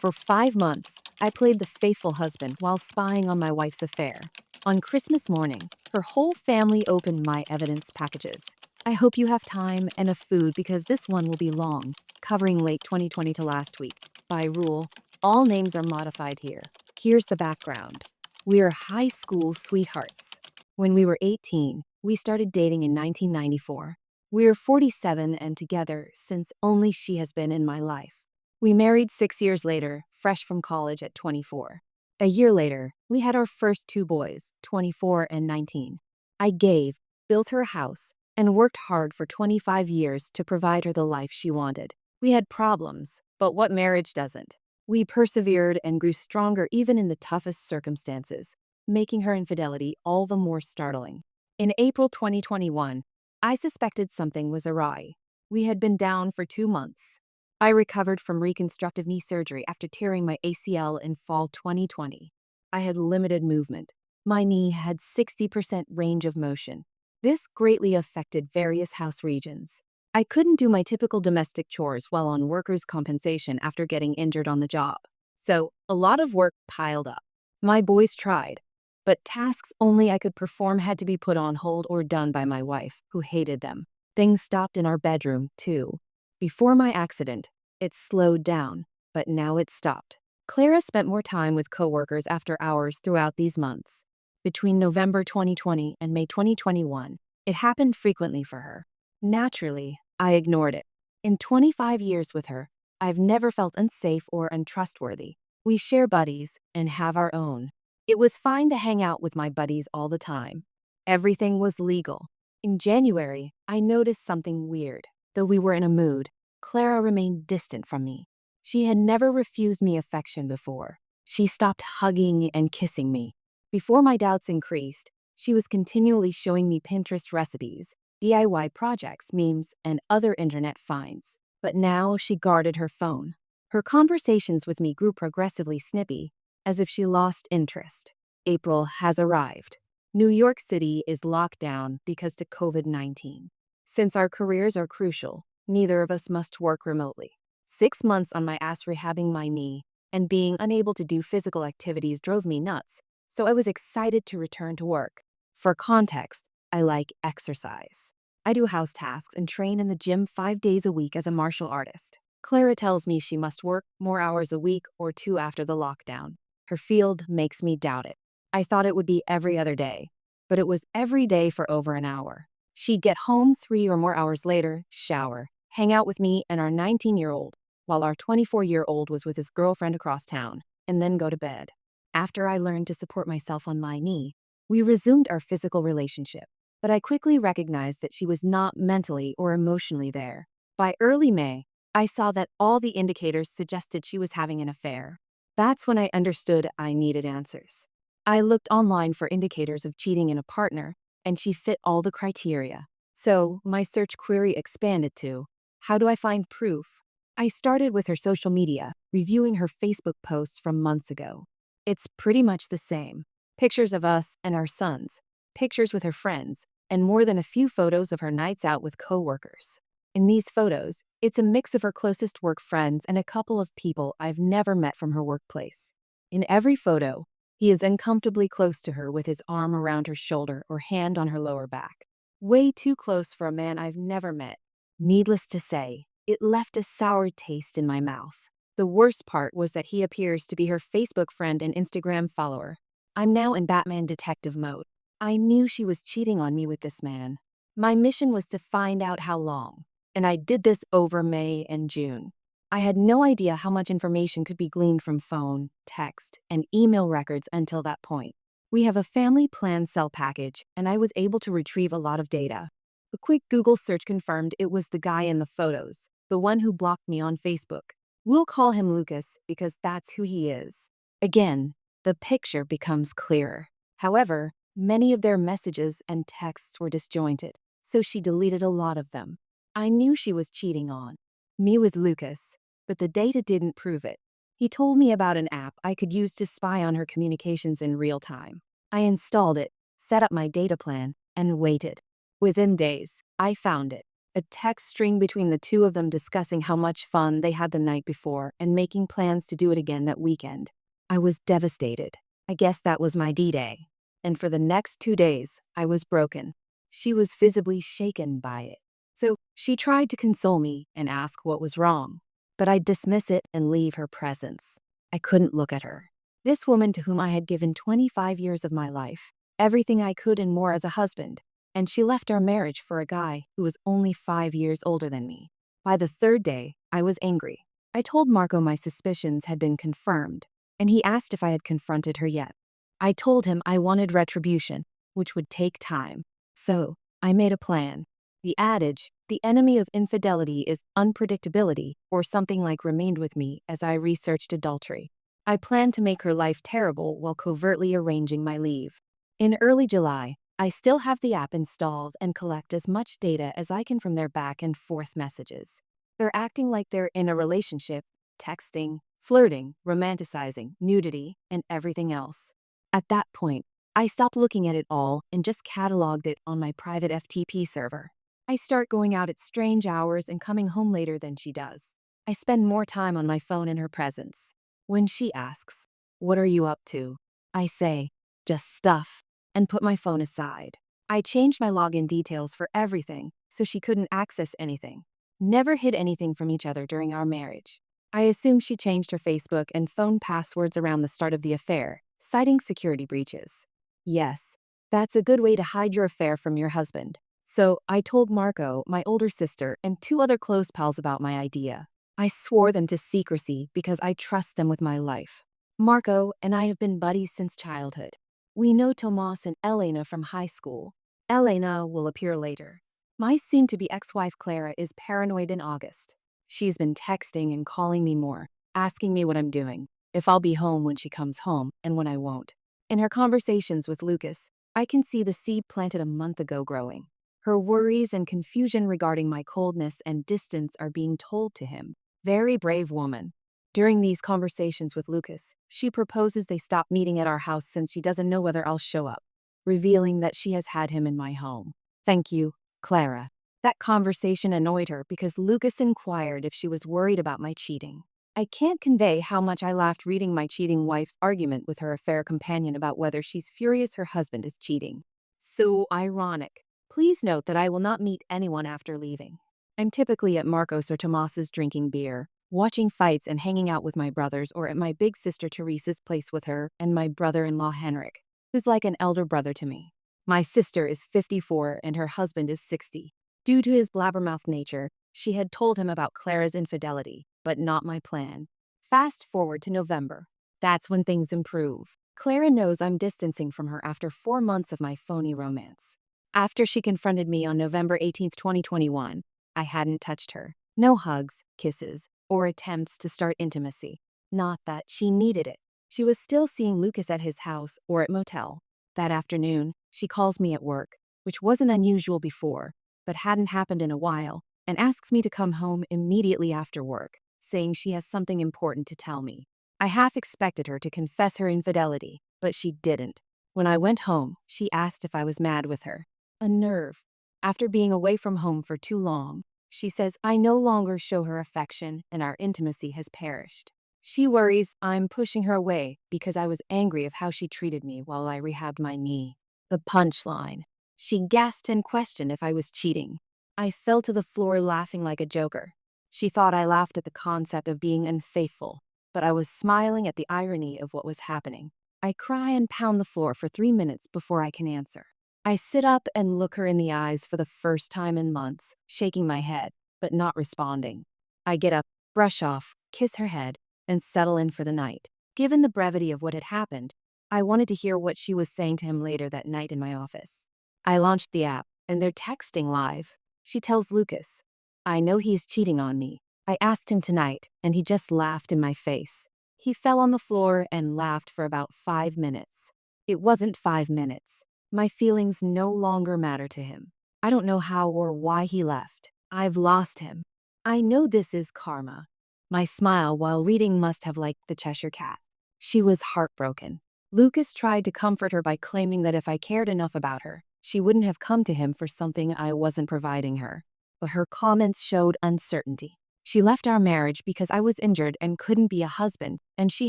For 5 months, I played the faithful husband while spying on my wife's affair. On Christmas morning, her whole family opened my evidence packages. I hope you have time and a food because this one will be long, covering late 2020 to last week. By rule, all names are modified here. Here's the background. We are high school sweethearts. When we were 18, we started dating in 1994. We're 47 and together since only she has been in my life. We married 6 years later, fresh from college at 24. A year later, we had our first two boys, 24 and 19. I gave, built her a house, and worked hard for 25 years to provide her the life she wanted. We had problems, but what marriage doesn't? We persevered and grew stronger even in the toughest circumstances, making her infidelity all the more startling. In April 2021, I suspected something was awry. We had been down for 2 months. I recovered from reconstructive knee surgery after tearing my ACL in fall 2020. I had limited movement. My knee had 60% range of motion. This greatly affected various house regions. I couldn't do my typical domestic chores while on workers' compensation after getting injured on the job. So, a lot of work piled up. My boys tried, but tasks only I could perform had to be put on hold or done by my wife, who hated them. Things stopped in our bedroom, too. Before my accident, it slowed down, but now it stopped. Clara spent more time with coworkers after hours throughout these months. Between November 2020 and May 2021, it happened frequently for her. Naturally, I ignored it. In 25 years with her, I've never felt unsafe or untrustworthy. We share buddies and have our own. It was fine to hang out with my buddies all the time. Everything was legal. In January, I noticed something weird. Though we were in a mood, Clara remained distant from me. She had never refused me affection before. She stopped hugging and kissing me. Before my doubts increased, she was continually showing me Pinterest recipes, DIY projects, memes, and other internet finds. But now she guarded her phone. Her conversations with me grew progressively snippy, as if she lost interest. April has arrived. New York City is locked down because of COVID-19. Since our careers are crucial, neither of us must work remotely. 6 months on my ass rehabbing my knee and being unable to do physical activities drove me nuts, so I was excited to return to work. For context, I like exercise. I do house tasks and train in the gym 5 days a week as a martial artist. Clara tells me she must work more hours a week or two after the lockdown. Her field makes me doubt it. I thought it would be every other day, but it was every day for over an hour. She'd get home 3 or more hours later, shower, hang out with me and our 19-year-old, while our 24-year-old was with his girlfriend across town, and then go to bed. After I learned to support myself on my knee, we resumed our physical relationship, but I quickly recognized that she was not mentally or emotionally there. By early May, I saw that all the indicators suggested she was having an affair. That's when I understood I needed answers. I looked online for indicators of cheating in a partner, and she fit all the criteria. So, my search query expanded to, how do I find proof? I started with her social media, reviewing her Facebook posts from months ago. It's pretty much the same. Pictures of us and our sons, pictures with her friends, and more than a few photos of her nights out with coworkers. In these photos, it's a mix of her closest work friends and a couple of people I've never met from her workplace. In every photo, he is uncomfortably close to her with his arm around her shoulder or hand on her lower back. Way too close for a man I've never met. Needless to say, it left a sour taste in my mouth. The worst part was that he appears to be her Facebook friend and Instagram follower. I'm now in Batman detective mode. I knew she was cheating on me with this man. My mission was to find out how long, and I did this over May and June. I had no idea how much information could be gleaned from phone, text, and email records until that point. We have a family plan cell package, and I was able to retrieve a lot of data. A quick Google search confirmed it was the guy in the photos, the one who blocked me on Facebook. We'll call him Lucas because that's who he is. Again, the picture becomes clearer. However, many of their messages and texts were disjointed, so she deleted a lot of them. I knew she was cheating on me with Lucas, but the data didn't prove it. He told me about an app I could use to spy on her communications in real time. I installed it, set up my data plan, and waited. Within days, I found it. a text string between the two of them discussing how much fun they had the night before and making plans to do it again that weekend. I was devastated. I guess that was my D-Day. And for the next 2 days, I was broken. She was visibly shaken by it. So she tried to console me and ask what was wrong. But I'd dismiss it and leave her presence. I couldn't look at her. This woman to whom I had given 25 years of my life, everything I could and more as a husband, and she left our marriage for a guy who was only 5 years older than me. By the third day, I was angry. I told Marco my suspicions had been confirmed, and he asked if I had confronted her yet. I told him I wanted retribution, which would take time. So, I made a plan. The adage, the enemy of infidelity is unpredictability, or something like remained with me as I researched adultery. I planned to make her life terrible while covertly arranging my leave. In early July, I still have the app installed and collect as much data as I can from their back and forth messages. They're acting like they're in a relationship, texting, flirting, romanticizing, nudity, and everything else. At that point, I stopped looking at it all and just cataloged it on my private FTP server. I start going out at strange hours and coming home later than she does. I spend more time on my phone in her presence. When she asks, "What are you up to?" I say, "Just stuff," and put my phone aside. I changed my login details for everything so she couldn't access anything. Never hid anything from each other during our marriage. I assume she changed her Facebook and phone passwords around the start of the affair, citing security breaches. Yes, that's a good way to hide your affair from your husband. So I told Marco, my older sister, and 2 other close pals about my idea. I swore them to secrecy because I trust them with my life. Marco and I have been buddies since childhood. We know Tomas and Elena from high school. Elena will appear later. My soon-to-be ex-wife Clara is paranoid in August. She's been texting and calling me more, asking me what I'm doing, if I'll be home when she comes home, and when I won't. In her conversations with Lucas, I can see the seed planted a month ago growing. Her worries and confusion regarding my coldness and distance are being told to him. Very brave woman. During these conversations with Lucas, she proposes they stop meeting at our house since she doesn't know whether I'll show up, revealing that she has had him in my home. Thank you, Clara. That conversation annoyed her because Lucas inquired if she was worried about my cheating. I can't convey how much I laughed reading my cheating wife's argument with her affair companion about whether she's furious her husband is cheating. So ironic. Please note that I will not meet anyone after leaving. I'm typically at Marcos or Tomas's drinking beer, watching fights and hanging out with my brothers, or at my big sister Teresa's place with her and my brother-in-law Henrik, who's like an elder brother to me. My sister is 54 and her husband is 60. Due to his blabbermouth nature, she had told him about Clara's infidelity, but not my plan. Fast forward to November. That's when things improve. Clara knows I'm distancing from her after 4 months of my phony romance. After she confronted me on November 18th, 2021, I hadn't touched her. No hugs, kisses, or attempts to start intimacy. Not that she needed it. She was still seeing Lucas at his house or at motel. That afternoon, she calls me at work, which wasn't unusual before, but hadn't happened in a while, and asks me to come home immediately after work, saying she has something important to tell me. I half expected her to confess her infidelity, but she didn't. When I went home, she asked if I was mad with her. A nerve. After being away from home for too long, she says I no longer show her affection and our intimacy has perished. She worries I'm pushing her away because I was angry of how she treated me while I rehabbed my knee. The punchline. She gasped and questioned if I was cheating. I fell to the floor laughing like a joker. She thought I laughed at the concept of being unfaithful, but I was smiling at the irony of what was happening. I cry and pound the floor for 3 minutes before I can answer. I sit up and look her in the eyes for the first time in months, shaking my head, but not responding. I get up, brush off, kiss her head, and settle in for the night. Given the brevity of what had happened, I wanted to hear what she was saying to him later that night in my office. I launched the app, and they're texting live. She tells Lucas, "I know he's cheating on me. I asked him tonight, and he just laughed in my face." He fell on the floor and laughed for about 5 minutes. It wasn't 5 minutes. My feelings no longer matter to him. I don't know how or why he left. I've lost him. I know this is karma. My smile while reading must have liked the Cheshire Cat. She was heartbroken. Lucas tried to comfort her by claiming that if I cared enough about her, she wouldn't have come to him for something I wasn't providing her. but her comments showed uncertainty. She left our marriage because I was injured and couldn't be a husband, and she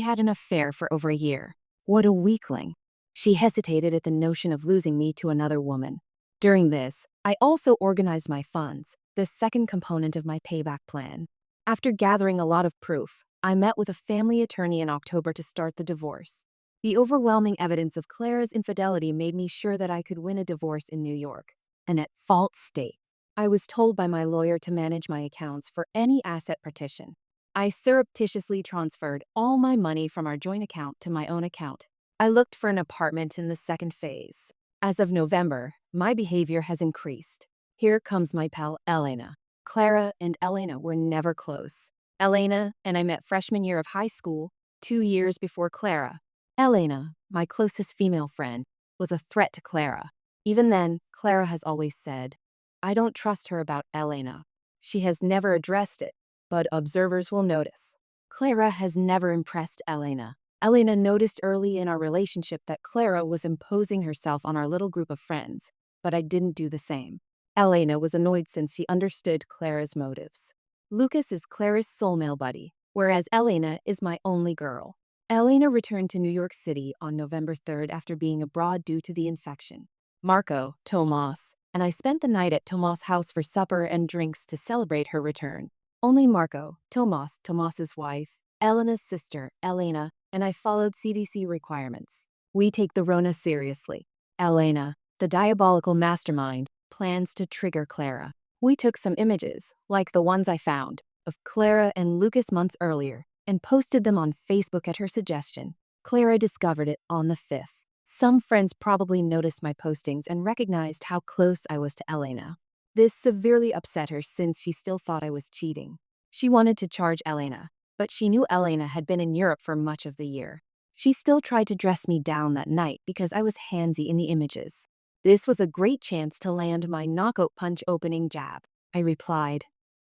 had an affair for over a year. What a weakling. She hesitated at the notion of losing me to another woman. During this, I also organized my funds, the second component of my payback plan. After gathering a lot of proof, I met with a family attorney in October to start the divorce. The overwhelming evidence of Clara's infidelity made me sure that I could win a divorce in New York, an at-fault state. I was told by my lawyer to manage my accounts for any asset partition. I surreptitiously transferred all my money from our joint account to my own account. I looked for an apartment in the second phase. As of November, my behavior has increased. Here comes my pal Elena. Clara and Elena were never close. Elena and I met freshman year of high school, 2 years before Clara. Elena, my closest female friend, was a threat to Clara. Even then, Clara has always said, I don't trust her about Elena. She has never addressed it, but observers will notice. Clara has never impressed Elena. Elena noticed early in our relationship that Clara was imposing herself on our little group of friends, but I didn't do the same. Elena was annoyed since she understood Clara's motives. Lucas is Clara's soul male buddy, whereas Elena is my only girl. Elena returned to New York City on November 3rd after being abroad due to the infection. Marco, Tomas, and I spent the night at Tomas' house for supper and drinks to celebrate her return. Only Marco, Tomas, Tomas's wife, Elena's sister, Elena, and I followed CDC requirements. We take the Rona seriously. Elena, the diabolical mastermind, plans to trigger Clara. We took some images, like the ones I found, of Clara and Lucas months earlier, and posted them on Facebook at her suggestion. Clara discovered it on the 5th. Some friends probably noticed my postings and recognized how close I was to Elena. This severely upset her since she still thought I was cheating. She wanted to charge Elena, but she knew Elena had been in Europe for much of the year. She still tried to dress me down that night because I was handsy in the images. This was a great chance to land my knockout punch opening jab. I replied,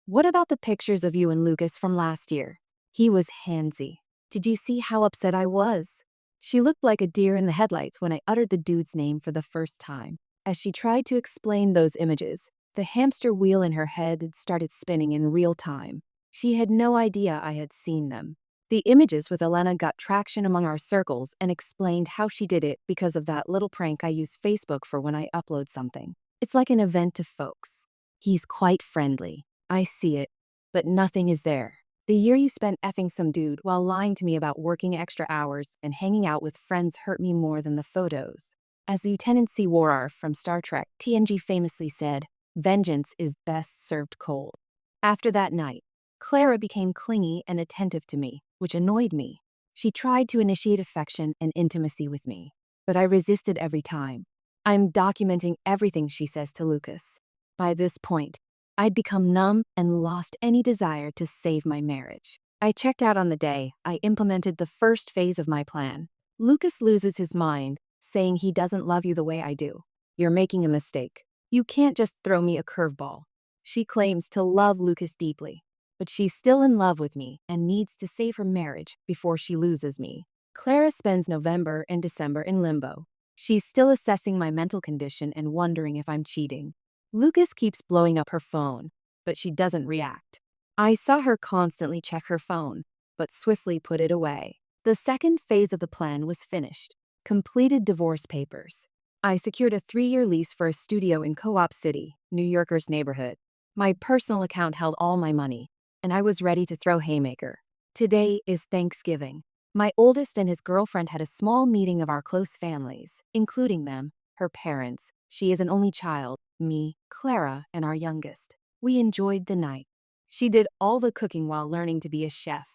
"What about the pictures of you and Lucas from last year?" He was handsy. Did you see how upset I was? She looked like a deer in the headlights when I uttered the dude's name for the first time. As she tried to explain those images, the hamster wheel in her head had started spinning in real time. She had no idea I had seen them. The images with Elena got traction among our circles and explained how she did it because of that little prank I use Facebook for when I upload something. It's like an event to folks. He's quite friendly. I see it, but nothing is there. The year you spent effing some dude while lying to me about working extra hours and hanging out with friends hurt me more than the photos. As Lieutenant Seawarar from Star Trek TNG famously said, vengeance is best served cold. After that night, Clara became clingy and attentive to me, which annoyed me. She tried to initiate affection and intimacy with me, but I resisted every time. I'm documenting everything she says to Lucas. By this point, I'd become numb and lost any desire to save my marriage. I checked out on the day I implemented the first phase of my plan. Lucas loses his mind, saying he doesn't love you the way I do. You're making a mistake. You can't just throw me a curveball. She claims to love Lucas deeply, but she's still in love with me and needs to save her marriage before she loses me. Clara spends November and December in limbo. She's still assessing my mental condition and wondering if I'm cheating. Lucas keeps blowing up her phone, but she doesn't react. I saw her constantly check her phone, but swiftly put it away. The second phase of the plan was finished. Completed divorce papers. I secured a 3-year lease for a studio in Co-op City, New Yorker's neighborhood. My personal account held all my money, and I was ready to throw haymaker. Today is Thanksgiving. My oldest and his girlfriend had a small meeting of our close families, including them, her parents. She is an only child, me, Clara, and our youngest. We enjoyed the night. She did all the cooking while learning to be a chef.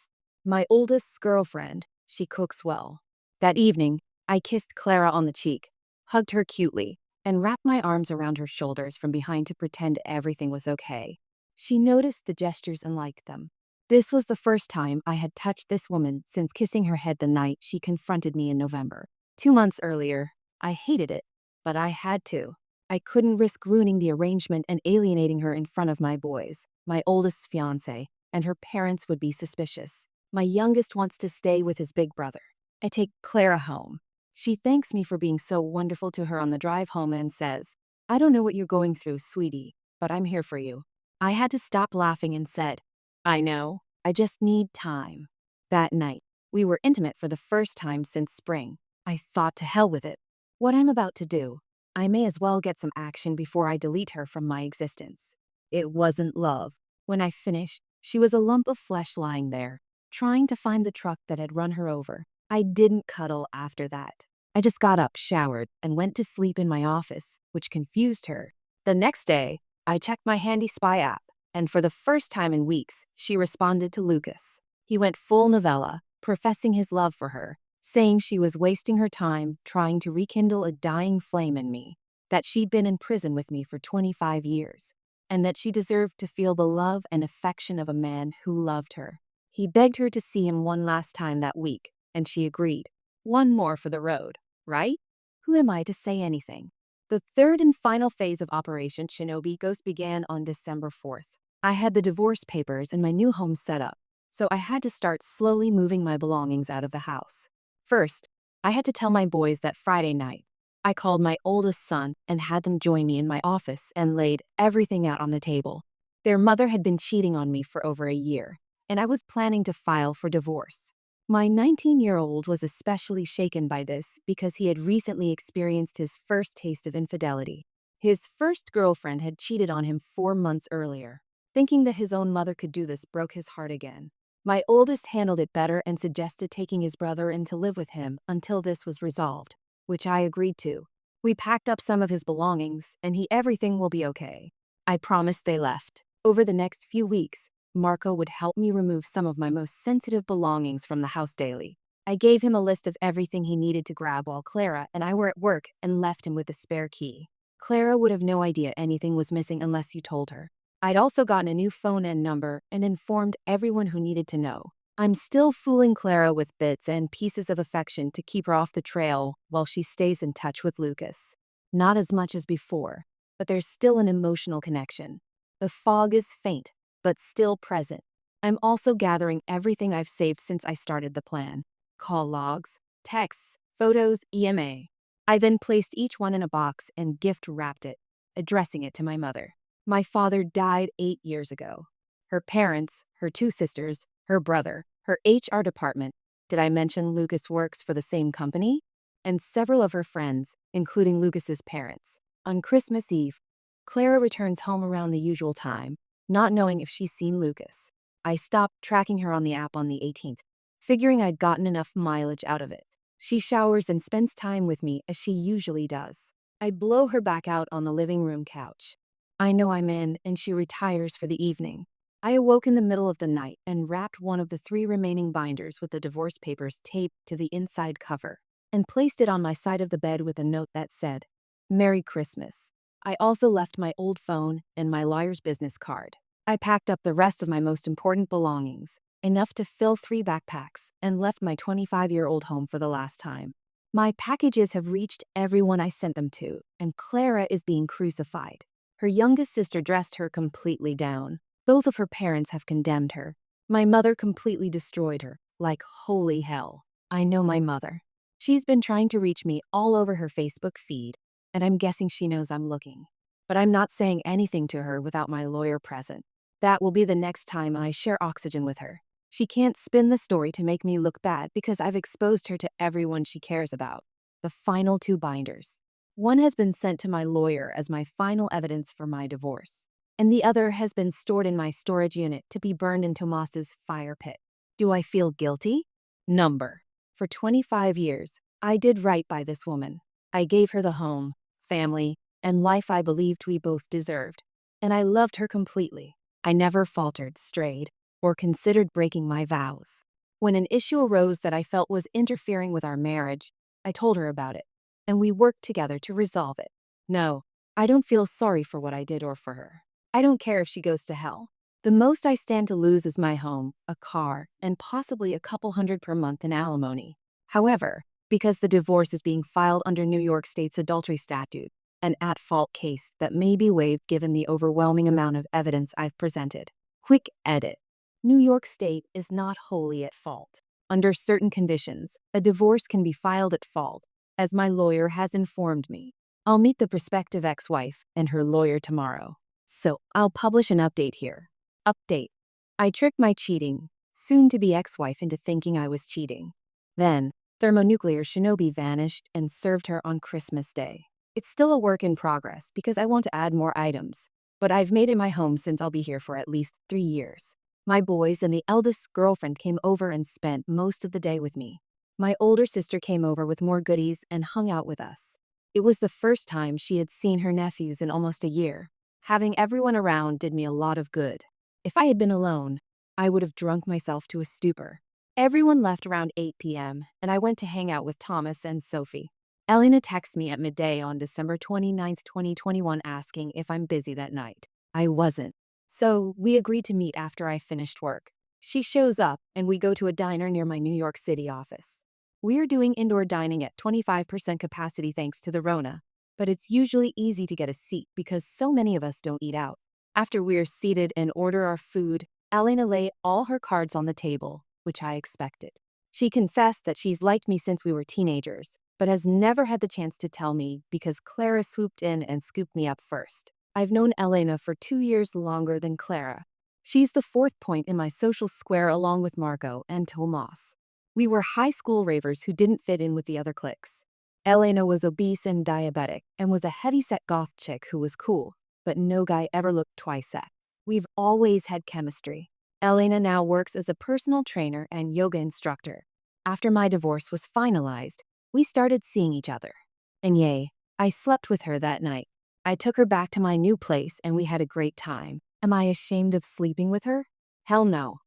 My oldest's girlfriend, she cooks well. That evening, I kissed Clara on the cheek, hugged her cutely, and wrapped my arms around her shoulders from behind to pretend everything was okay. She noticed the gestures and liked them. This was the first time I had touched this woman since kissing her head the night she confronted me in November. 2 months earlier, I hated it, but I had to. I couldn't risk ruining the arrangement and alienating her in front of my boys, my oldest's fiancé, and her parents would be suspicious. My youngest wants to stay with his big brother. I take Clara home. She thanks me for being so wonderful to her on the drive home and says, "I don't know what you're going through, sweetie, but I'm here for you." I had to stop laughing and said, I know, I just need time. That night, we were intimate for the first time since spring. I thought to hell with it. What I'm about to do, I may as well get some action before I delete her from my existence. It wasn't love. When I finished, she was a lump of flesh lying there, trying to find the truck that had run her over. I didn't cuddle after that. I just got up, showered, and went to sleep in my office, which confused her. The next day, I checked my handy spy app, and for the first time in weeks, she responded to Lucas. He went full novella, professing his love for her, saying she was wasting her time trying to rekindle a dying flame in me, that she'd been in prison with me for 25 years, and that she deserved to feel the love and affection of a man who loved her. He begged her to see him one last time that week, and she agreed. One more for the road, right? Who am I to say anything? The third and final phase of Operation Shinobi Ghost began on December 4th. I had the divorce papers and my new home set up, so I had to start slowly moving my belongings out of the house. First, I had to tell my boys that Friday night. I called my oldest son and had them join me in my office and laid everything out on the table. Their mother had been cheating on me for over a year, and I was planning to file for divorce. My 19-year-old was especially shaken by this because he had recently experienced his first taste of infidelity. His first girlfriend had cheated on him 4 months earlier. Thinking that his own mother could do this broke his heart again. My oldest handled it better and suggested taking his brother in to live with him until this was resolved, which I agreed to. We packed up some of his belongings, and everything will be okay. I promised they left. Over the next few weeks, Marco would help me remove some of my most sensitive belongings from the house daily. I gave him a list of everything he needed to grab while Clara and I were at work and left him with the spare key. Clara would have no idea anything was missing unless you told her. I'd also gotten a new phone and number and informed everyone who needed to know. I'm still fooling Clara with bits and pieces of affection to keep her off the trail while she stays in touch with Lucas. Not as much as before, but there's still an emotional connection. The fog is faint, but still present. I'm also gathering everything I've saved since I started the plan. Call logs, texts, photos, EMA. I then placed each one in a box and gift wrapped it, addressing it to my mother. My father died 8 years ago. Her parents, her 2 sisters, her brother, her HR department. Did I mention Lucas works for the same company? And several of her friends, including Lucas's parents. On Christmas Eve, Clara returns home around the usual time, not knowing if she's seen Lucas. I stopped tracking her on the app on the 18th, figuring I'd gotten enough mileage out of it. She showers and spends time with me as she usually does. I blow her back out on the living room couch. I know I'm in, and she retires for the evening. I awoke in the middle of the night and wrapped one of the 3 remaining binders with the divorce papers taped to the inside cover and placed it on my side of the bed with a note that said, Merry Christmas. I also left my old phone and my lawyer's business card. I packed up the rest of my most important belongings, enough to fill 3 backpacks, and left my 25-year-old home for the last time. My packages have reached everyone I sent them to, and Clara is being crucified. Her youngest sister dressed her completely down. Both of her parents have condemned her. My mother completely destroyed her, like holy hell. I know my mother. She's been trying to reach me all over her Facebook feed, and I'm guessing she knows I'm looking. But I'm not saying anything to her without my lawyer present. That will be the next time I share oxygen with her. She can't spin the story to make me look bad because I've exposed her to everyone she cares about. The final 2 binders. One has been sent to my lawyer as my final evidence for my divorce, and the other has been stored in my storage unit to be burned in Tomas's fire pit. Do I feel guilty? Number. For 25 years, I did right by this woman. I gave her the home, family, and life I believed we both deserved, and I loved her completely. I never faltered, strayed, or considered breaking my vows. When an issue arose that I felt was interfering with our marriage, I told her about it, and we worked together to resolve it. No, I don't feel sorry for what I did or for her. I don't care if she goes to hell. The most I stand to lose is my home, a car, and possibly a couple hundred per month in alimony. However, because the divorce is being filed under New York State's adultery statute, an at-fault case that may be waived given the overwhelming amount of evidence I've presented. Quick edit. New York State is not wholly at fault. Under certain conditions, a divorce can be filed at fault, as my lawyer has informed me. I'll meet the prospective ex-wife and her lawyer tomorrow. So I'll publish an update here. Update. I tricked my cheating, soon to be ex wife into thinking I was cheating. Then, thermonuclear shinobi vanished and served her on Christmas Day. It's still a work in progress because I want to add more items, but I've made it my home since I'll be here for at least 3 years. My boys and the eldest girlfriend came over and spent most of the day with me. My older sister came over with more goodies and hung out with us. It was the first time she had seen her nephews in almost a year. Having everyone around did me a lot of good. If I had been alone, I would have drunk myself to a stupor. Everyone left around 8 p.m., and I went to hang out with Thomas and Sophie. Elena texts me at midday on December 29th, 2021, asking if I'm busy that night. I wasn't. So we agreed to meet after I finished work. She shows up, and we go to a diner near my New York City office. We're doing indoor dining at 25% capacity thanks to the Rona, but it's usually easy to get a seat because so many of us don't eat out. After we're seated and order our food, Elena laid all her cards on the table, which I expected. She confessed that she's liked me since we were teenagers, but has never had the chance to tell me because Clara swooped in and scooped me up first. I've known Elena for 2 years longer than Clara. She's the fourth point in my social square along with Marco and Tomas. We were high school ravers who didn't fit in with the other cliques. Elena was obese and diabetic and was a heavyset goth chick who was cool, but no guy ever looked twice at. We've always had chemistry. Elena now works as a personal trainer and yoga instructor. After my divorce was finalized, we started seeing each other. And yay, I slept with her that night. I took her back to my new place and we had a great time. Am I ashamed of sleeping with her? Hell no.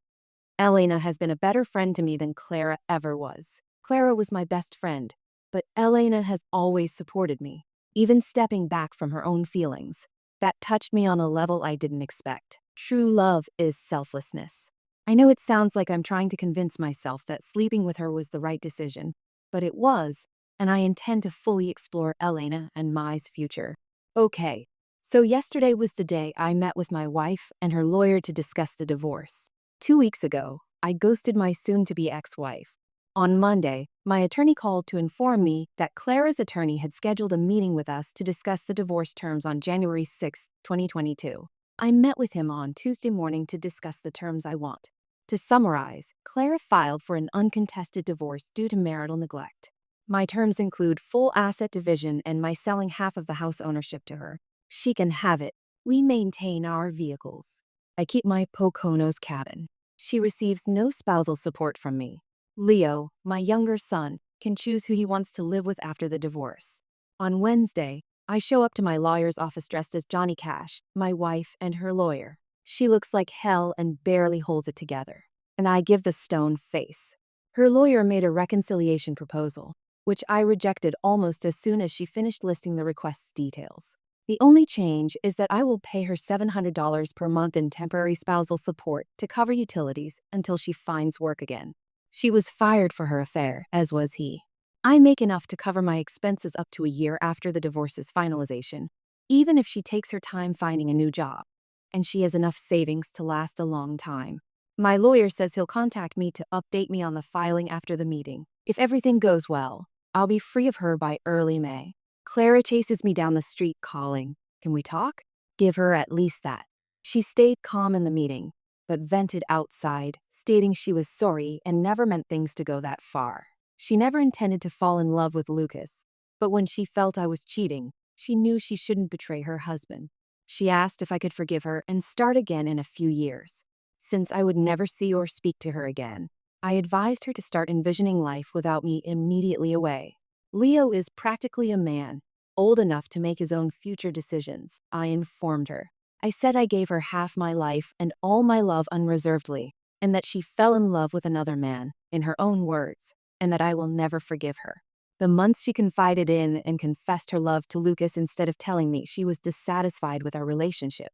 Elena has been a better friend to me than Clara ever was. Clara was my best friend, but Elena has always supported me, even stepping back from her own feelings. That touched me on a level I didn't expect. True love is selflessness. I know it sounds like I'm trying to convince myself that sleeping with her was the right decision, but it was, and I intend to fully explore Elena and Mai's future. Okay, so yesterday was the day I met with my wife and her lawyer to discuss the divorce. 2 weeks ago, I ghosted my soon-to-be ex-wife. On Monday, my attorney called to inform me that Clara's attorney had scheduled a meeting with us to discuss the divorce terms on January 6, 2022. I met with him on Tuesday morning to discuss the terms I want. To summarize, Clara filed for an uncontested divorce due to marital neglect. My terms include full asset division and my selling half of the house ownership to her. She can have it. We maintain our vehicles. I keep my Poconos cabin. She receives no spousal support from me. Leo, my younger son, can choose who he wants to live with after the divorce. On Wednesday, I show up to my lawyer's office dressed as Johnny Cash, my wife, and her lawyer. She looks like hell and barely holds it together. And I give the stone face. Her lawyer made a reconciliation proposal, which I rejected almost as soon as she finished listing the request's details. The only change is that I will pay her $700 per month in temporary spousal support to cover utilities until she finds work again. She was fired for her affair, as was he. I make enough to cover my expenses up to a year after the divorce's finalization, even if she takes her time finding a new job, and she has enough savings to last a long time. My lawyer says he'll contact me to update me on the filing after the meeting. If everything goes well, I'll be free of her by early May. Clara chases me down the street calling, "Can we talk?" Give her at least that. She stayed calm in the meeting, but vented outside, stating she was sorry and never meant things to go that far. She never intended to fall in love with Lucas, but when she felt I was cheating, she knew she shouldn't betray her husband. She asked if I could forgive her and start again in a few years. Since I would never see or speak to her again, I advised her to start envisioning life without me immediately away. Leo is practically a man, old enough to make his own future decisions, I informed her. I said I gave her half my life and all my love unreservedly, and that she fell in love with another man, in her own words, and that I will never forgive her. The months she confided in and confessed her love to Lucas instead of telling me she was dissatisfied with our relationship.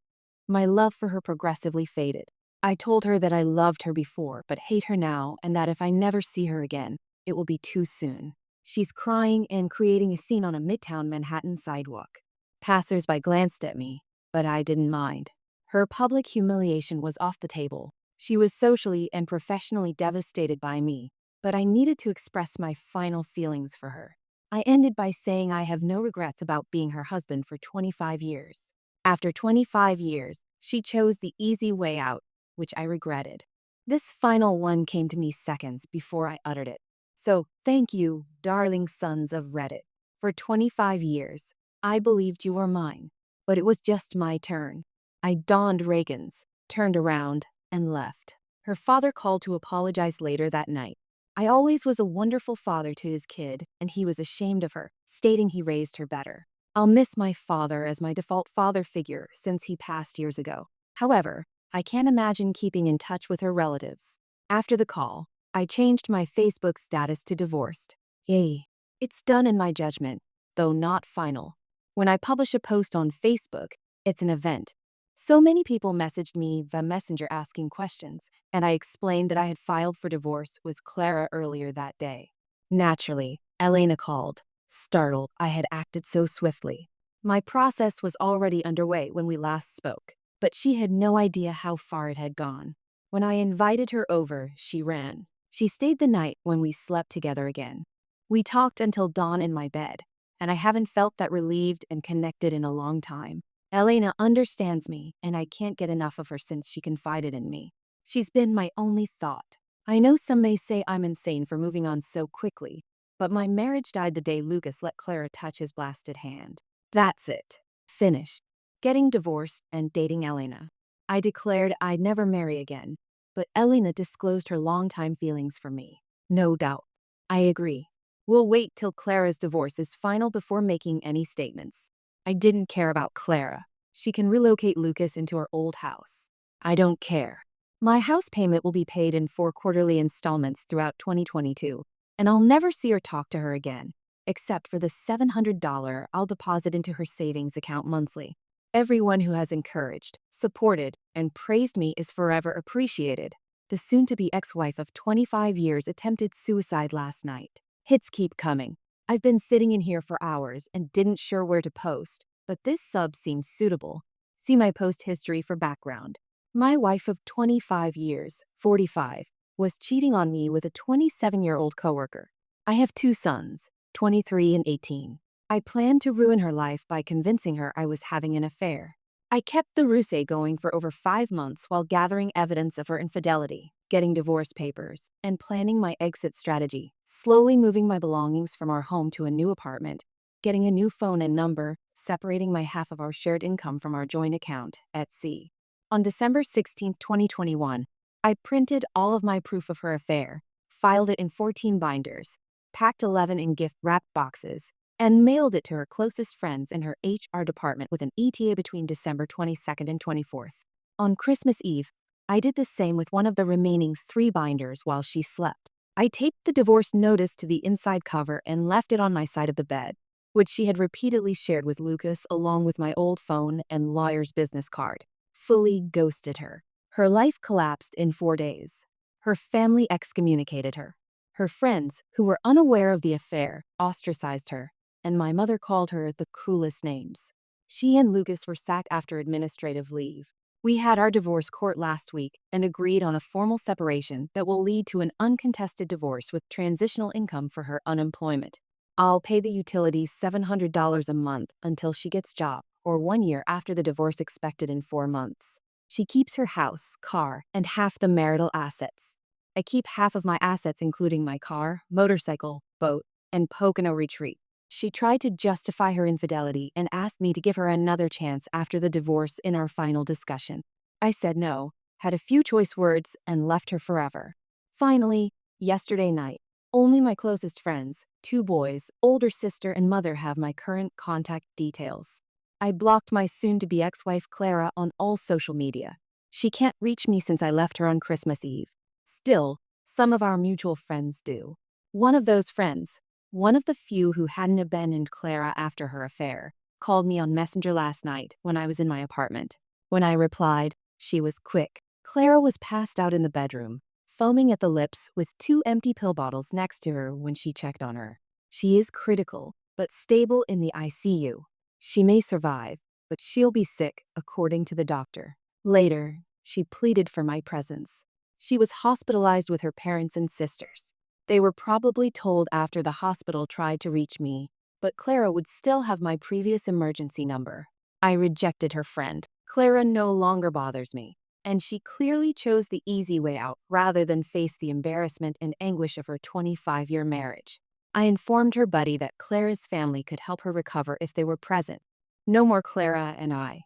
My love for her progressively faded. I told her that I loved her before but hate her now, and that if I never see her again, it will be too soon. She's crying and creating a scene on a Midtown Manhattan sidewalk. Passers-by glanced at me, but I didn't mind. Her public humiliation was off the table. She was socially and professionally devastated by me, but I needed to express my final feelings for her. I ended by saying I have no regrets about being her husband for 25 years. After 25 years, she chose the easy way out, which I regretted. This final one came to me seconds before I uttered it. So, thank you, darling sons of Reddit. For 25 years, I believed you were mine, but it was just my turn. I donned Reagan's, turned around, and left. Her father called to apologize later that night. I always was a wonderful father to his kid, and he was ashamed of her, stating he raised her better. I'll miss my father as my default father figure since he passed years ago. However, I can't imagine keeping in touch with her relatives. After the call, I changed my Facebook status to divorced. Yay. It's done in my judgment, though not final. When I publish a post on Facebook, it's an event. So many people messaged me via Messenger asking questions, and I explained that I had filed for divorce with Clara earlier that day. Naturally, Elena called, startled I had acted so swiftly. My process was already underway when we last spoke, but she had no idea how far it had gone. When I invited her over, she ran. She stayed the night when we slept together again. We talked until dawn in my bed, and I haven't felt that relieved and connected in a long time. Elena understands me, and I can't get enough of her since she confided in me. She's been my only thought. I know some may say I'm insane for moving on so quickly, but my marriage died the day Lucas let Clara touch his blasted hand. That's it. Finished. Getting divorced and dating Elena. I declared I'd never marry again, but Elena disclosed her longtime feelings for me. No doubt. I agree. We'll wait till Clara's divorce is final before making any statements. I didn't care about Clara. She can relocate Lucas into our old house. I don't care. My house payment will be paid in 4 quarterly installments throughout 2022, and I'll never see or talk to her again, except for the $700 I'll deposit into her savings account monthly. Everyone who has encouraged, supported, and praised me is forever appreciated. The soon-to-be ex-wife of 25 years attempted suicide last night. Hits keep coming. I've been sitting in here for hours and didn't sure where to post, but this sub seems suitable. See my post history for background. My wife of 25 years, 45, was cheating on me with a 27-year-old coworker. I have 2 sons, 23 and 18. I planned to ruin her life by convincing her I was having an affair. I kept the ruse going for over 5 months while gathering evidence of her infidelity, getting divorce papers, and planning my exit strategy, slowly moving my belongings from our home to a new apartment, getting a new phone and number, separating my half of our shared income from our joint account, etc. On December 16, 2021, I printed all of my proof of her affair, filed it in 14 binders, packed 11 in gift-wrapped boxes, and mailed it to her closest friends in her HR department with an ETA between December 22nd and 24th. On Christmas Eve, I did the same with one of the remaining 3 binders while she slept. I taped the divorce notice to the inside cover and left it on my side of the bed, which she had repeatedly shared with Lucas along with my old phone and lawyer's business card. Fully ghosted her. Her life collapsed in 4 days. Her family excommunicated her. Her friends, who were unaware of the affair, ostracized her, and my mother called her the cruelest names. She and Lucas were sacked after administrative leave. We had our divorce court last week and agreed on a formal separation that will lead to an uncontested divorce with transitional income for her unemployment. I'll pay the utilities $700 a month until she gets job, or 1 year after the divorce expected in 4 months. She keeps her house, car, and half the marital assets. I keep half of my assets including my car, motorcycle, boat, and Pocono retreat. She tried to justify her infidelity and asked me to give her another chance after the divorce in our final discussion. I said no, had a few choice words, and left her forever. Finally, yesterday night, only my closest friends, 2 boys, older sister and mother have my current contact details. I blocked my soon-to-be ex-wife Clara on all social media. She can't reach me since I left her on Christmas Eve. Still, some of our mutual friends do. One of those friends, one of the few who hadn't abandoned Clara after her affair, called me on Messenger last night when I was in my apartment. When I replied, she was quick. Clara was passed out in the bedroom, foaming at the lips with 2 empty pill bottles next to her when she checked on her. She is critical, but stable in the ICU. She may survive, but she'll be sick, according to the doctor. Later, she pleaded for my presence. She was hospitalized with her parents and sisters. They were probably told after the hospital tried to reach me, but Clara would still have my previous emergency number. I rejected her friend. Clara no longer bothers me, and she clearly chose the easy way out rather than face the embarrassment and anguish of her 25-year marriage. I informed her buddy that Clara's family could help her recover if they were present. No more Clara and I.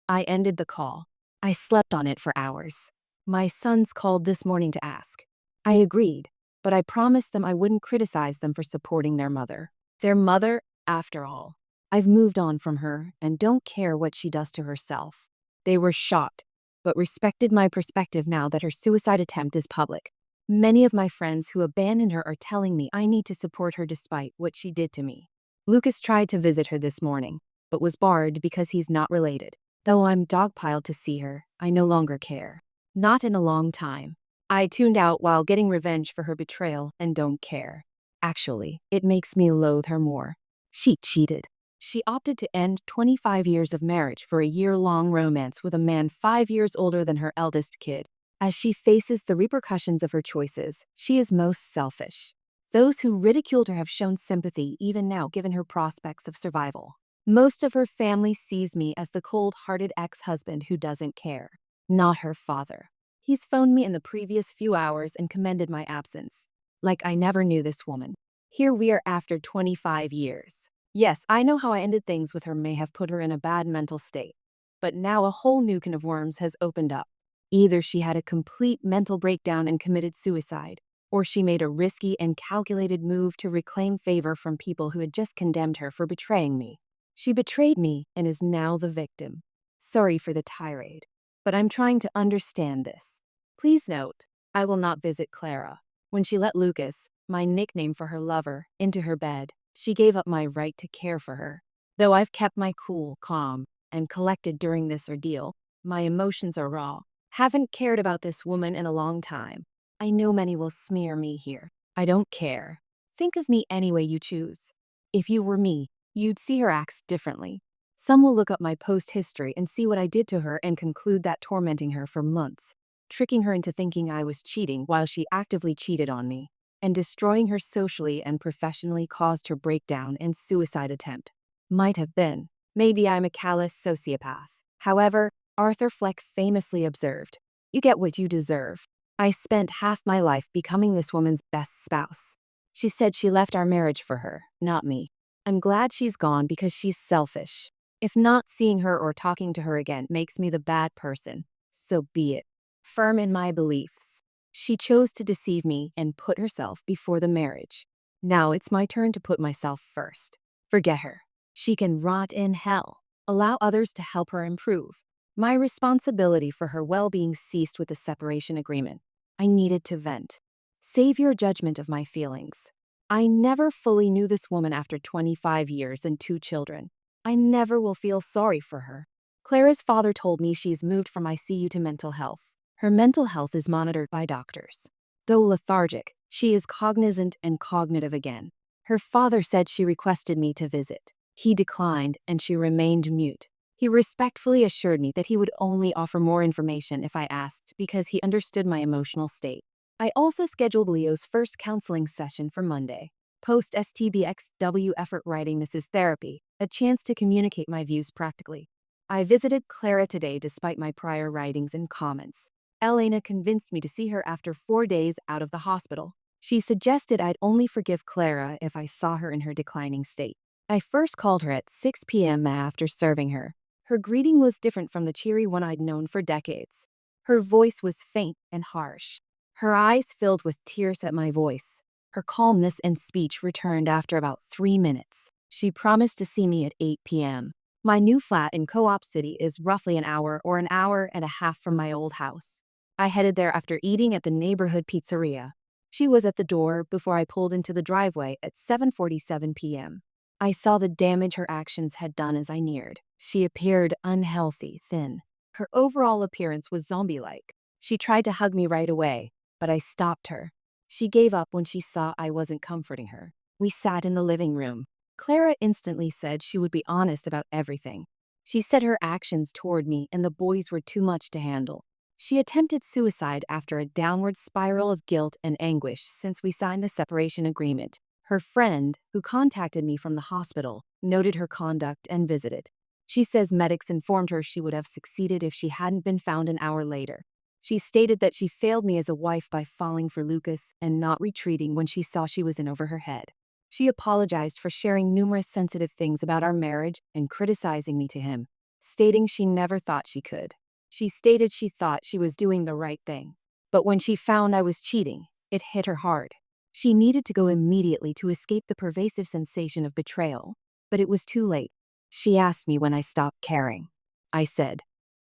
I ended the call. I slept on it for hours. My sons called this morning to ask. I agreed, but I promised them I wouldn't criticize them for supporting their mother. Their mother, after all. I've moved on from her and don't care what she does to herself. They were shocked, but respected my perspective now that her suicide attempt is public. Many of my friends who abandoned her are telling me I need to support her despite what she did to me. Lucas tried to visit her this morning, but was barred because he's not related. Though I'm dogpiled to see her, I no longer care. Not in a long time. I tuned out while getting revenge for her betrayal and don't care. Actually, it makes me loathe her more. She cheated. She opted to end 25 years of marriage for a year-long romance with a man 5 years older than her eldest kid. As she faces the repercussions of her choices, she is most selfish. Those who ridiculed her have shown sympathy even now given her prospects of survival. Most of her family sees me as the cold-hearted ex-husband who doesn't care. Not her father. He's phoned me in the previous few hours and commended my absence. Like I never knew this woman. Here we are after 25 years. Yes, I know how I ended things with her may have put her in a bad mental state. But now a whole new can of worms has opened up. Either she had a complete mental breakdown and committed suicide, or she made a risky and calculated move to reclaim favor from people who had just condemned her for betraying me. She betrayed me and is now the victim. Sorry for the tirade, but I'm trying to understand this. Please note, I will not visit Clara. When she let Lucas, my nickname for her lover, into her bed, she gave up my right to care for her. Though I've kept my cool, calm, and collected during this ordeal, my emotions are raw. Haven't cared about this woman in a long time. I know many will smear me here. I don't care. Think of me any way you choose. If you were me, you'd see her acts differently. Some will look up my post history and see what I did to her and conclude that tormenting her for months, tricking her into thinking I was cheating while she actively cheated on me, and destroying her socially and professionally caused her breakdown and suicide attempt. Might have been. Maybe I'm a callous sociopath. However, Arthur Fleck famously observed, "You get what you deserve." I spent half my life becoming this woman's best spouse. She said she left our marriage for her, not me. I'm glad she's gone because she's selfish. If not seeing her or talking to her again makes me the bad person, so be it. Firm in my beliefs. She chose to deceive me and put herself before the marriage. Now it's my turn to put myself first. Forget her. She can rot in hell. Allow others to help her improve. My responsibility for her well-being ceased with the separation agreement. I needed to vent. Save your judgment of my feelings. I never fully knew this woman after 25 years and 2 children. I never will feel sorry for her. Clara's father told me she's moved from ICU to mental health. Her mental health is monitored by doctors. Though lethargic, she is cognizant and cognitive again. Her father said she requested me to visit. He declined and she remained mute. He respectfully assured me that he would only offer more information if I asked because he understood my emotional state. I also scheduled Leo's first counseling session for Monday. Post-STBXW effort writing this is therapy, a chance to communicate my views practically. I visited Clara today despite my prior writings and comments. Elena convinced me to see her after 4 days out of the hospital. She suggested I'd only forgive Clara if I saw her in her declining state. I first called her at 6 p.m. after serving her. Her greeting was different from the cheery one I'd known for decades. Her voice was faint and harsh. Her eyes filled with tears at my voice. Her calmness and speech returned after about 3 minutes. She promised to see me at 8 p.m. My new flat in Co-op City is roughly an hour or an hour and a half from my old house. I headed there after eating at the neighborhood pizzeria. She was at the door before I pulled into the driveway at 7:47 p.m. I saw the damage her actions had done as I neared. She appeared unhealthy, thin. Her overall appearance was zombie-like. She tried to hug me right away, but I stopped her. She gave up when she saw I wasn't comforting her. We sat in the living room. Clara instantly said she would be honest about everything. She said her actions toward me and the boys were too much to handle. She attempted suicide after a downward spiral of guilt and anguish since we signed the separation agreement. Her friend, who contacted me from the hospital, noted her conduct and visited. She says medics informed her she would have succeeded if she hadn't been found an hour later. She stated that she failed me as a wife by falling for Lucas and not retreating when she saw she was in over her head. She apologized for sharing numerous sensitive things about our marriage and criticizing me to him, stating she never thought she could. She stated she thought she was doing the right thing. But when she found I was cheating, it hit her hard. She needed to go immediately to escape the pervasive sensation of betrayal, but it was too late. She asked me when I stopped caring. I said,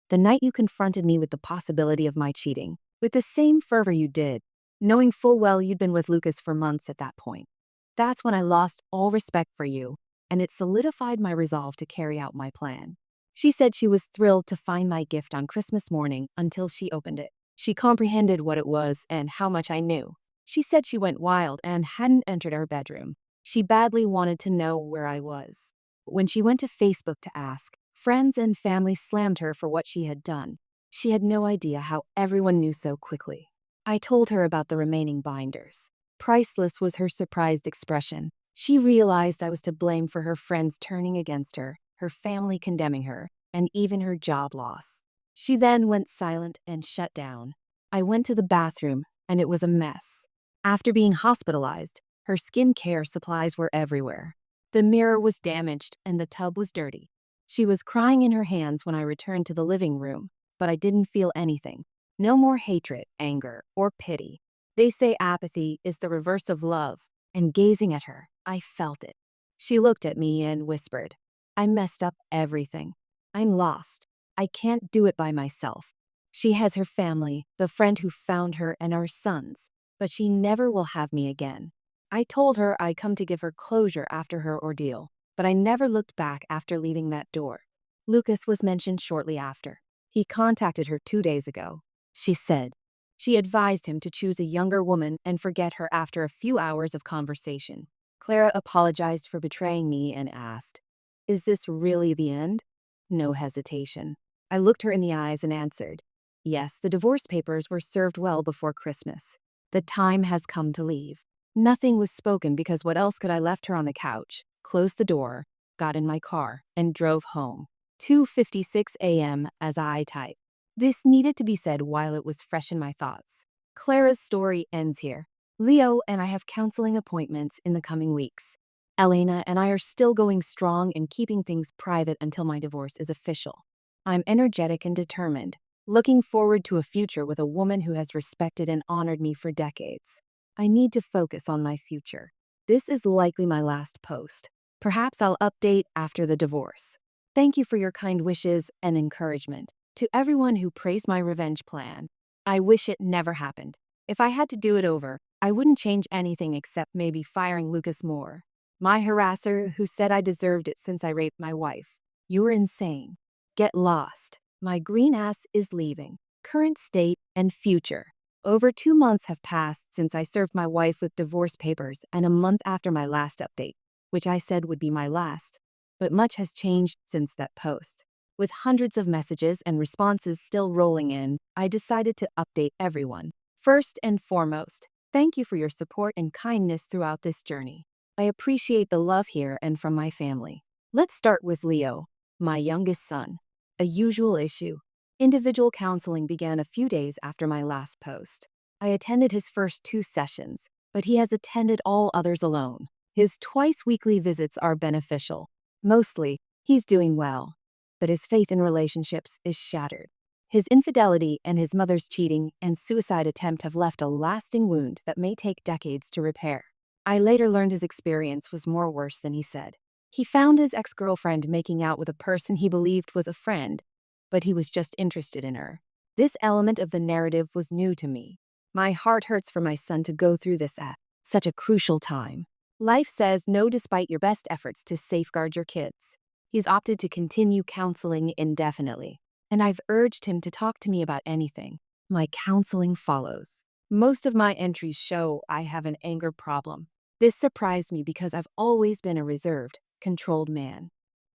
"The night you confronted me with the possibility of my cheating, with the same fervor you did, knowing full well you'd been with Lucas for months at that point. That's when I lost all respect for you, and it solidified my resolve to carry out my plan." She said she was thrilled to find my gift on Christmas morning until she opened it. She comprehended what it was and how much I knew. She said she went wild and hadn't entered our bedroom. She badly wanted to know where I was. When she went to Facebook to ask, friends and family slammed her for what she had done. She had no idea how everyone knew so quickly. I told her about the remaining binders. Priceless was her surprised expression. She realized I was to blame for her friends turning against her family condemning her, and even her job loss. She then went silent and shut down. I went to the bathroom, and it was a mess. After being hospitalized, her skincare supplies were everywhere. The mirror was damaged and the tub was dirty. She was crying in her hands when I returned to the living room, but I didn't feel anything. No more hatred, anger, or pity. They say apathy is the reverse of love, and gazing at her, I felt it. She looked at me and whispered, "I messed up everything. I'm lost. I can't do it by myself." She has her family, the friend who found her, and our sons, but she never will have me again. I told her I'd come to give her closure after her ordeal, but I never looked back after leaving that door. Lucas was mentioned shortly after. He contacted her 2 days ago. She said she advised him to choose a younger woman and forget her after a few hours of conversation. Clara apologized for betraying me and asked, "Is this really the end?" No hesitation. I looked her in the eyes and answered, "Yes, the divorce papers were served well before Christmas. The time has come to leave." Nothing was spoken because what else could I left her on the couch, closed the door, got in my car, and drove home. 2:56 a.m. as I type. This needed to be said while it was fresh in my thoughts. Clara's story ends here. Leo and I have counseling appointments in the coming weeks. Elena and I are still going strong and keeping things private until my divorce is official. I'm energetic and determined, looking forward to a future with a woman who has respected and honored me for decades. I need to focus on my future. This is likely my last post. Perhaps I'll update after the divorce. Thank you for your kind wishes and encouragement. To everyone who praised my revenge plan, I wish it never happened. If I had to do it over, I wouldn't change anything except maybe firing Lucas Moore, my harasser who said I deserved it since I raped my wife. You're insane. Get lost. My green ass is leaving. Current state and future. Over 2 months have passed since I served my wife with divorce papers and a month after my last update, which I said would be my last. But much has changed since that post. With hundreds of messages and responses still rolling in, I decided to update everyone. First and foremost, thank you for your support and kindness throughout this journey. I appreciate the love here and from my family. Let's start with Leo, my youngest son. A usual issue. Individual counseling began a few days after my last post. I attended his first 2 sessions, but he has attended all others alone. His twice-weekly visits are beneficial. Mostly, he's doing well, but his faith in relationships is shattered. His infidelity and his mother's cheating and suicide attempt have left a lasting wound that may take decades to repair. I later learned his experience was more worse than he said. He found his ex-girlfriend making out with a person he believed was a friend, but he was just interested in her. This element of the narrative was new to me. My heart hurts for my son to go through this at such a crucial time. Life says no despite your best efforts to safeguard your kids. He's opted to continue counseling indefinitely, and I've urged him to talk to me about anything. My counseling follows. Most of my entries show I have an anger problem. This surprised me because I've always been a reserved, controlled man.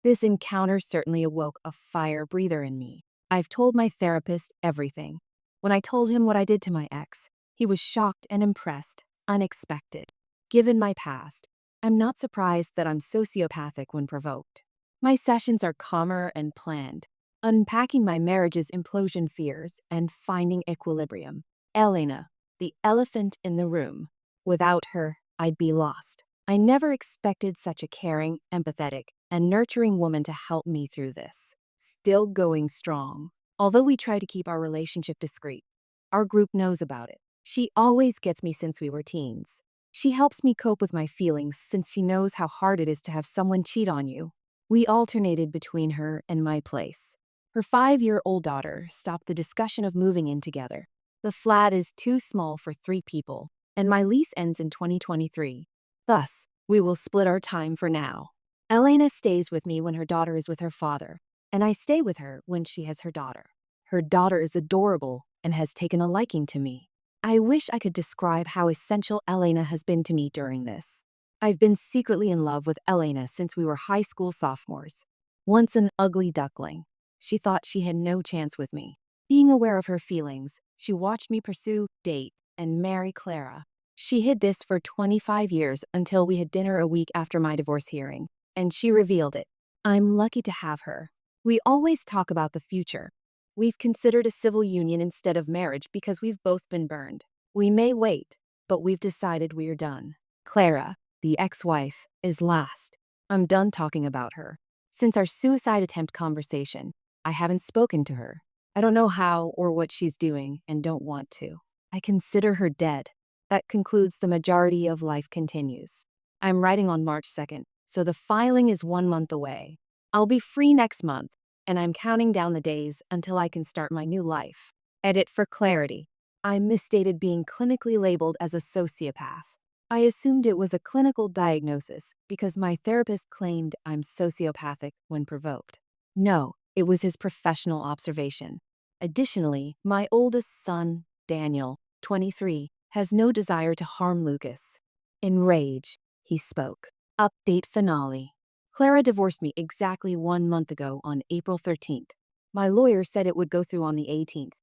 This encounter certainly awoke a fire breather in me. I've told my therapist everything. When I told him what I did to my ex, he was shocked and impressed, unexpected. Given my past, I'm not surprised that I'm sociopathic when provoked. My sessions are calmer and planned, unpacking my marriage's implosion fears and finding equilibrium. Elena, the elephant in the room. Without her, I'd be lost. I never expected such a caring, empathetic, and nurturing woman to help me through this. Still going strong. Although we try to keep our relationship discreet, our group knows about it. She always gets me since we were teens. She helps me cope with my feelings since she knows how hard it is to have someone cheat on you. We alternated between her and my place. Her 5-year-old daughter stopped the discussion of moving in together. The flat is too small for 3 people, and my lease ends in 2023. Thus, we will split our time for now. Elena stays with me when her daughter is with her father, and I stay with her when she has her daughter. Her daughter is adorable and has taken a liking to me. I wish I could describe how essential Elena has been to me during this. I've been secretly in love with Elena since we were high school sophomores. Once an ugly duckling, she thought she had no chance with me. Being aware of her feelings, she watched me pursue, date, and marry Clara. She hid this for 25 years until we had dinner a week after my divorce hearing, and she revealed it. I'm lucky to have her. We always talk about the future. We've considered a civil union instead of marriage because we've both been burned. We may wait, but we've decided we're done. Clara, the ex-wife, is last. I'm done talking about her. Since our suicide attempt conversation, I haven't spoken to her. I don't know how or what she's doing and don't want to. I consider her dead. That concludes the majority of Life Continues. I'm writing on March 2nd, so the filing is 1 month away. I'll be free next month, and I'm counting down the days until I can start my new life. Edit for clarity. I misstated being clinically labeled as a sociopath. I assumed it was a clinical diagnosis because my therapist claimed I'm sociopathic when provoked. No, it was his professional observation. Additionally, my oldest son, Daniel, 23, has no desire to harm Lucas. In rage, he spoke. Update finale. Clara divorced me exactly 1 month ago on April 13th. My lawyer said it would go through on the 18th,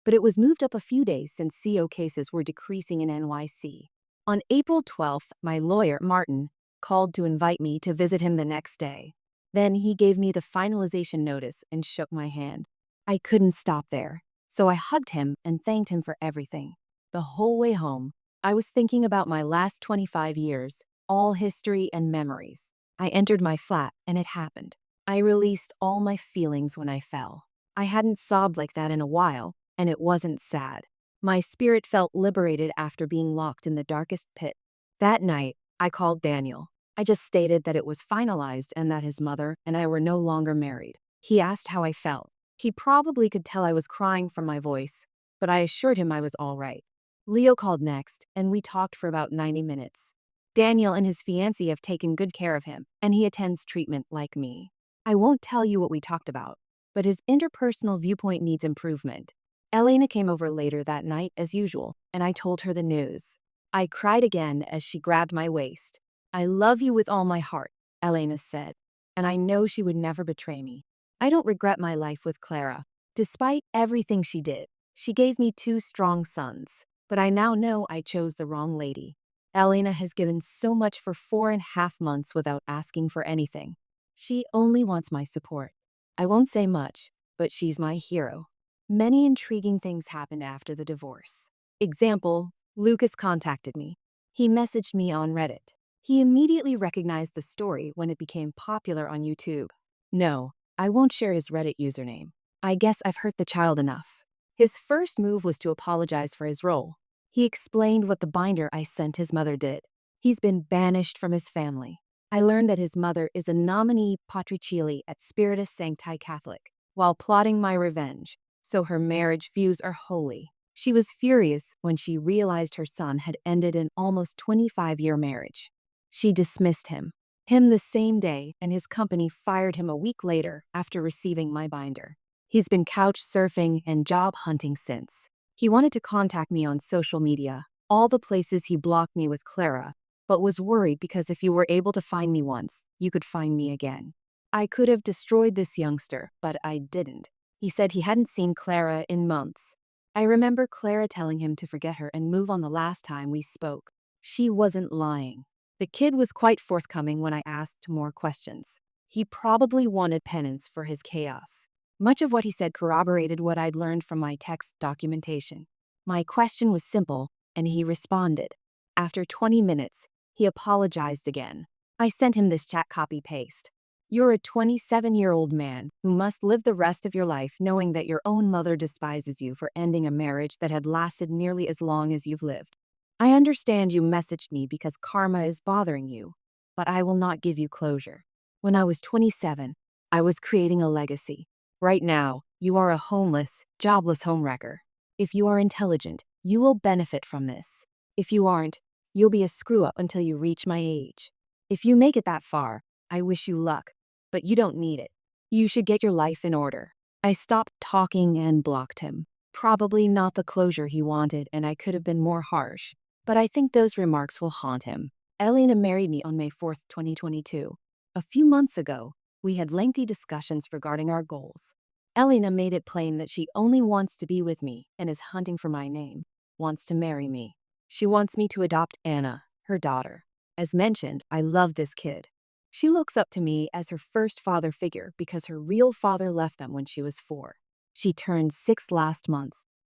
but it was moved up a few days since CO cases were decreasing in NYC. On April 12th, my lawyer, Martin, called to invite me to visit him the next day. Then he gave me the finalization notice and shook my hand. I couldn't stop there, so I hugged him and thanked him for everything. The whole way home, I was thinking about my last 25 years, all history and memories. I entered my flat and it happened. I released all my feelings when I fell. I hadn't sobbed like that in a while, and it wasn't sad. My spirit felt liberated after being locked in the darkest pit. That night, I called Daniel. I just stated that it was finalized and that his mother and I were no longer married. He asked how I felt. He probably could tell I was crying from my voice, but I assured him I was all right. Leo called next, and we talked for about 90 minutes. Daniel and his fiancée have taken good care of him, and he attends treatment like me. I won't tell you what we talked about, but his interpersonal viewpoint needs improvement. Elena came over later that night as usual, and I told her the news. I cried again as she grabbed my waist. I love you with all my heart, Elena said, and I know she would never betray me. I don't regret my life with Clara. Despite everything she did, she gave me 2 strong sons, but I now know I chose the wrong lady. Elena has given so much for 4.5 months without asking for anything. She only wants my support. I won't say much, but she's my hero. Many intriguing things happened after the divorce. Example, Lucas contacted me. He messaged me on Reddit. He immediately recognized the story when it became popular on YouTube. No, I won't share his Reddit username. I guess I've hurt the child enough. His first move was to apologize for his role. He explained what the binder I sent his mother did. He's been banished from his family. I learned that his mother is a nominee patricieli at Spiritus Sancti Catholic, while plotting my revenge, so her marriage views are holy. She was furious when she realized her son had ended an almost 25-year marriage. She dismissed him the same day, and his company fired him a week later after receiving my binder. He's been couch surfing and job hunting since. He wanted to contact me on social media, all the places he blocked me with Clara, but was worried because if you were able to find me once, you could find me again. I could have destroyed this youngster, but I didn't. He said he hadn't seen Clara in months. I remember Clara telling him to forget her and move on the last time we spoke. She wasn't lying. The kid was quite forthcoming when I asked more questions. He probably wanted penance for his chaos. Much of what he said corroborated what I'd learned from my text documentation. My question was simple, and he responded. After 20 minutes, he apologized again. I sent him this chat copy-paste. You're a 27-year-old man who must live the rest of your life knowing that your own mother despises you for ending a marriage that had lasted nearly as long as you've lived. I understand you messaged me because karma is bothering you, but I will not give you closure. When I was 27, I was creating a legacy. Right now, you are a homeless, jobless homewrecker. If you are intelligent, you will benefit from this. If you aren't, you'll be a screw-up until you reach my age. If you make it that far, I wish you luck, but you don't need it. You should get your life in order. I stopped talking and blocked him. Probably not the closure he wanted, and I could have been more harsh, but I think those remarks will haunt him. Elena married me on May 4th, 2022. A few months ago, we had lengthy discussions regarding our goals. Elena made it plain that she only wants to be with me and is hunting for my name, wants to marry me. She wants me to adopt Anna, her daughter. As mentioned, I love this kid. She looks up to me as her first father figure because her real father left them when she was 4. She turned 6 last month.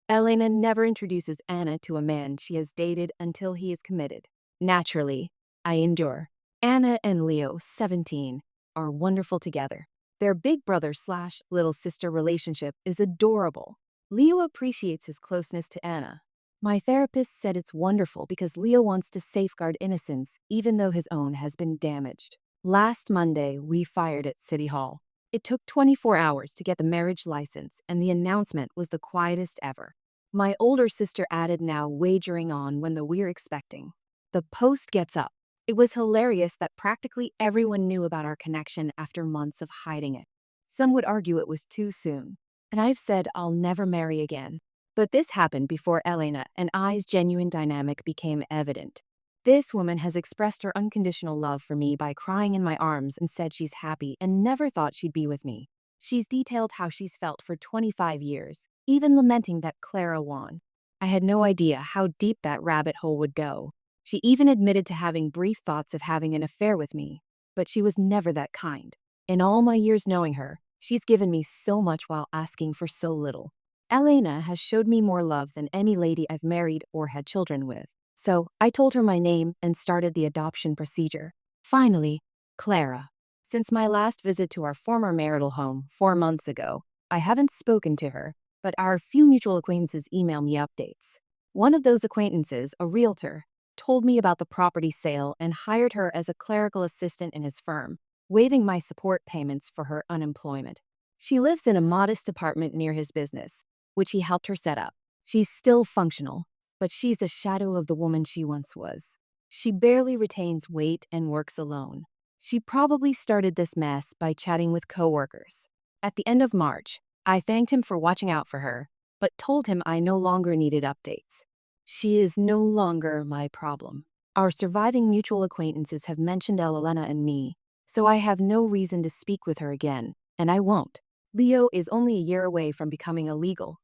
Elena never introduces Anna to a man she has dated until he is committed. Naturally, I endure. Anna and Leo, 17, are wonderful together. Their big brother/little sister relationship is adorable. Leo appreciates his closeness to Anna. My therapist said it's wonderful because Leo wants to safeguard innocence even though his own has been damaged. Last Monday, we fired at City Hall. It took 24 hours to get the marriage license, and the announcement was the quietest ever. My older sister added now wagering on when the we're expecting. The post gets up. It was hilarious that practically everyone knew about our connection after months of hiding it. Some would argue it was too soon, and I've said I'll never marry again. But this happened before Elena and I's genuine dynamic became evident. This woman has expressed her unconditional love for me by crying in my arms and said she's happy and never thought she'd be with me. She's detailed how she's felt for 25 years, even lamenting that Clara won. I had no idea how deep that rabbit hole would go. She even admitted to having brief thoughts of having an affair with me, but she was never that kind. In all my years knowing her, she's given me so much while asking for so little. Elena has showed me more love than any lady I've married or had children with. So I told her my name and started the adoption procedure. Finally, Clara. Since my last visit to our former marital home 4 months ago, I haven't spoken to her, but our few mutual acquaintances email me updates. One of those acquaintances, a realtor, told me about the property sale and hired her as a clerical assistant in his firm, waiving my support payments for her unemployment. She lives in a modest apartment near his business, which he helped her set up. She's still functional, but she's a shadow of the woman she once was. She barely retains weight and works alone. She probably started this mess by chatting with coworkers. At the end of March, I thanked him for watching out for her, but told him I no longer needed updates. She is no longer my problem. Our surviving mutual acquaintances have mentioned Elena and me, so I have no reason to speak with her again, and I won't. Leo is only a year away from becoming a legal,